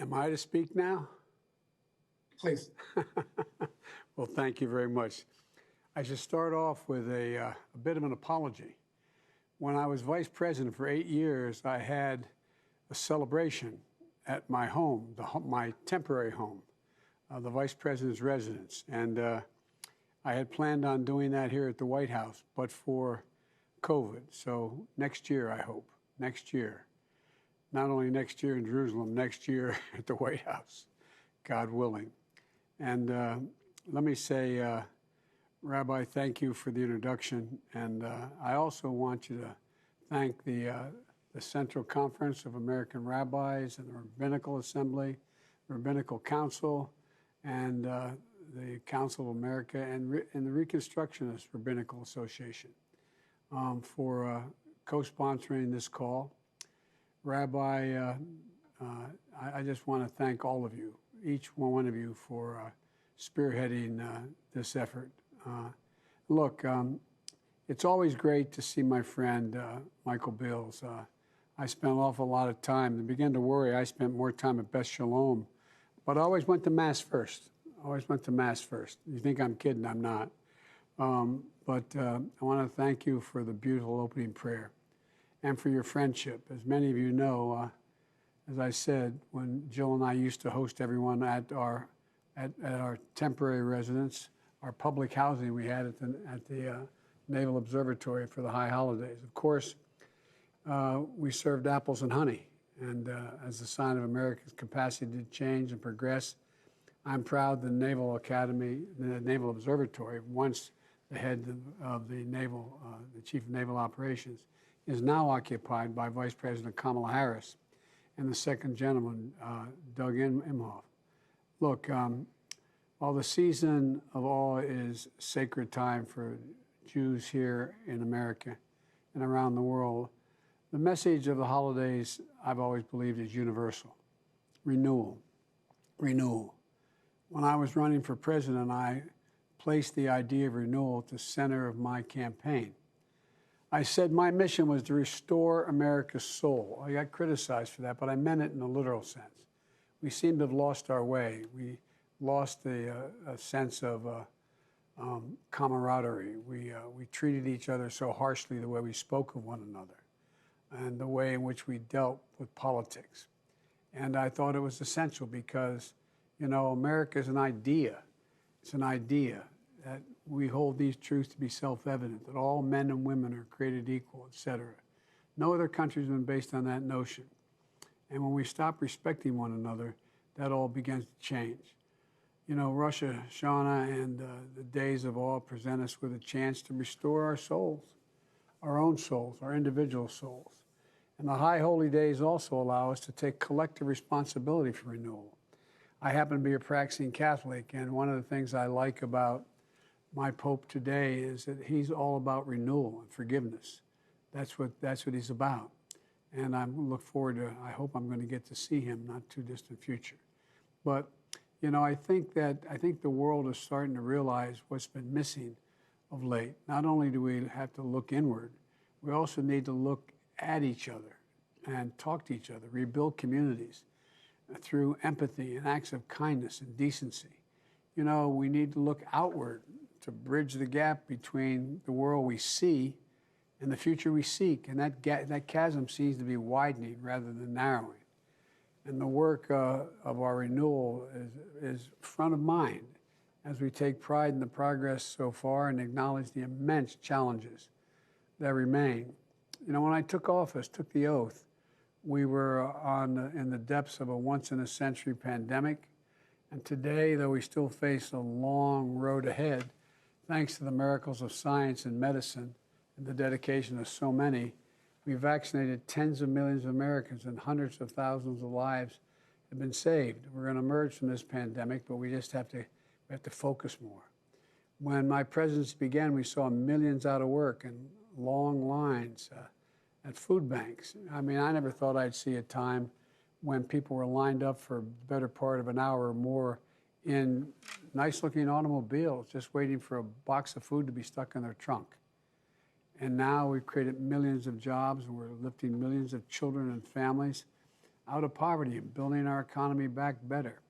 Am I to speak now? Please. Well, thank you very much. I should start off with a bit of an apology. When I was vice president for 8 years, I had a celebration at my home, my temporary home, the vice president's residence. And I had planned on doing that here at the White House, but for COVID. So next year, I hope, next year. Not only next year in Jerusalem, next year at the White House, God willing. And let me say, Rabbi, thank you for the introduction. And I also want you to thank the Central Conference of American Rabbis and the Rabbinical Assembly, the Rabbinical Council, and the Council of America, and the Reconstructionist Rabbinical Association for co-sponsoring this call. Rabbi, I just want to thank all of you, each one of you, for spearheading this effort. Look, it's always great to see my friend Michael Bills. I spent an awful lot of time. To begin to worry, I spent more time at Beth Shalom, but I always went to Mass first. You think I'm kidding? I'm not. But I want to thank you for the beautiful opening prayer and for your friendship. As many of you know, as I said, when Jill and I used to host everyone at our temporary residence, our public housing we had at the Naval Observatory for the high holidays. Of course, we served apples and honey, and as a sign of America's capacity to change and progress, I'm proud the Naval Academy, the Naval Observatory, once the head of the Naval, the Chief of Naval Operations, is now occupied by Vice President Kamala Harris and the second gentleman, Doug Imhoff. Look, while the season of awe is sacred time for Jews here in America and around the world, the message of the holidays, I've always believed, is universal. Renewal. Renewal. When I was running for president, I placed the idea of renewal at the center of my campaign. I said my mission was to restore America's soul. I got criticized for that, but I meant it in a literal sense. We seem to have lost our way. We lost a sense of camaraderie. We treated each other so harshly, the way we spoke of one another and the way in which we dealt with politics. And I thought it was essential because, you know, America is an idea. It's an idea that we hold these truths to be self-evident, that all men and women are created equal, etc. No other country has been based on that notion. And when we stop respecting one another, that all begins to change. You know, Rosh Hashanah and the days of awe present us with a chance to restore our souls, our own souls, our individual souls. And the high holy days also allow us to take collective responsibility for renewal. I happen to be a practicing Catholic, and one of the things I like about my Pope today is that he's all about renewal and forgiveness. That's what he's about. And I look forward to, I hope I'm going to get to see him not too distant future. But, you know, I think the world is starting to realize what's been missing of late. Not only do we have to look inward, we also need to look at each other and talk to each other, rebuild communities through empathy and acts of kindness and decency. You know, we need to look outward to bridge the gap between the world we see and the future we seek. And that chasm seems to be widening rather than narrowing. And the work of our renewal is front of mind as we take pride in the progress so far and acknowledge the immense challenges that remain. You know, when I took office, took the oath, we were in the depths of a once-in-a-century pandemic. And today, though we still face a long road ahead, thanks to the miracles of science and medicine and the dedication of so many, we vaccinated tens of millions of Americans and hundreds of thousands of lives have been saved. We're going to emerge from this pandemic, but we have to focus more. When my presidency began, we saw millions out of work and long lines at food banks. I mean, I never thought I'd see a time when people were lined up for the better part of an hour or more in nice-looking automobiles, just waiting for a box of food to be stuck in their trunk. And now we've created millions of jobs, and we're lifting millions of children and families out of poverty and building our economy back better.